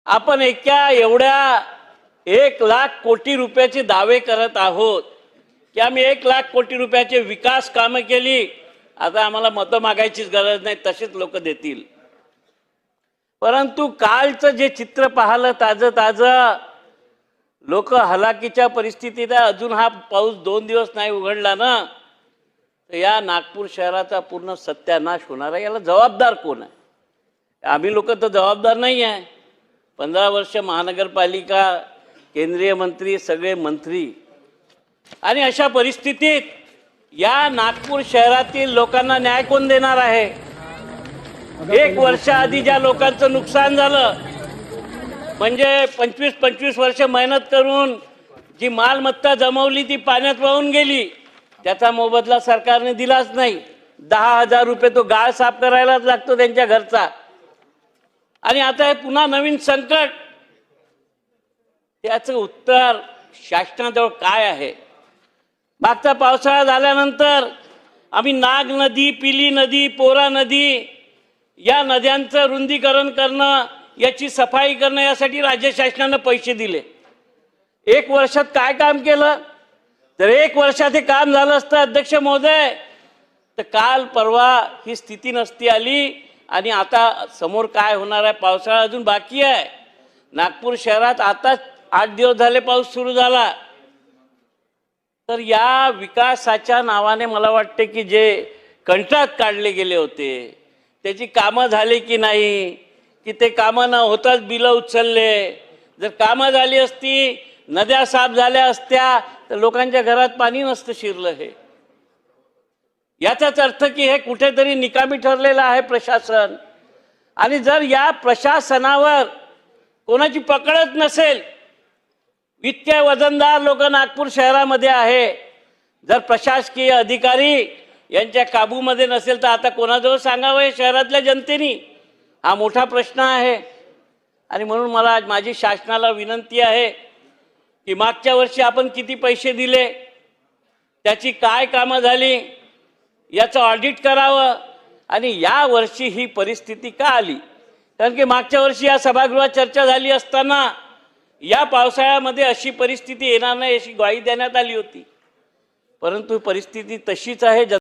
आपण एवढ्या 1,00,000 कोटी रुपयाचे दावे करत आहोत की आम्ही 1,00,000 कोटी रुपयाचे विकास कामं केली, आता आम्हाला मतं मागायचीच गरज नाही, तसेच लोक देतील। परंतु कालचं जे चित्र पाहिलं ताजं लोक हलाकीच्या परिस्थितीत आहे। अजून हा पाऊस 2 दिवस नाही उघडला ना, तर या नागपूर शहराचा पूर्ण सत्यानाश होणार आहे। याला जबाबदार कोण आहे? आम्ही लोक तर जबाबदार नाही आहे। 15 वर्ष महानगरपालिका, केंद्रीय मंत्री, सगळे मंत्री, आणि अशा परिस्थितीत या नागपूर शहरातील लोकांना न्याय कोण देणार आहे? 1 वर्ष आधी ज्या लोकांचं नुकसान झालं, म्हणजे 25 वर्ष मेहनत करून जी मालमत्ता जमवली ती पाण्यात वाहून गेली, त्याचा मोबदला सरकारने दिलाच नाही। 10,000 रुपये तो गाळ साफ करायलाच लागतो त्यांच्या घरचा। आणि आता हे पुन्हा नवीन संकट, त्याचं उत्तर शासनाजवळ काय आहे? मागचा पावसाळा झाल्यानंतर आम्ही नाग नदी, पिली नदी, पोरा नदी या नद्यांचं रुंदीकरण करणं, याची सफाई करणं यासाठी राज्य शासनाने पैसे दिले। 1 वर्षात काय काम केलं? जर 1 वर्षात हे काम झालं असतं अध्यक्ष महोदय, तर काल परवा ही स्थिती नसती आली। आणि आता समोर काय होणार आहे? पावसाळा अजून बाकी आहे। नागपूर शहरात आता 8 दिवस झाले पाऊस सुरू झाला। तर या विकासाच्या नावाने मला वाटते की जे कंत्राट काढले गेले होते त्याची कामं झाली की नाही, की ते कामं न होताच बिलं उचलले। जर कामं झाली असती, नद्या साफ झाल्या असत्या, तर लोकांच्या घरात पाणी नसतं शिरलं। हे याचाच अर्थ की हे कुठेतरी निकामी ठरलेलं आहे प्रशासन। आणि जर या प्रशासनावर कोणाची पकडच नसेल, इतके वजनदार लोक नागपूर शहरामध्ये आहे, जर प्रशासकीय अधिकारी यांच्या काबूमध्ये नसेल तर आता कोणाजवळ सांगावं हे शहरातल्या जनतेने? हा मोठा प्रश्न आहे। आणि म्हणून मला माझी शासनाला विनंती आहे की मागच्या वर्षी आपण किती पैसे दिले, त्याची काय कामं झाली, याचं ऑडिट करावं। आणि या वर्षी ही परिस्थिती का आली? कारण की मागच्या वर्षी या सभागृहात चर्चा झाली असताना या पावसाळ्यामध्ये अशी परिस्थिती येणार नाही अशी ग्वाही देण्यात आली होती, परंतु परिस्थिती तशीच आहे।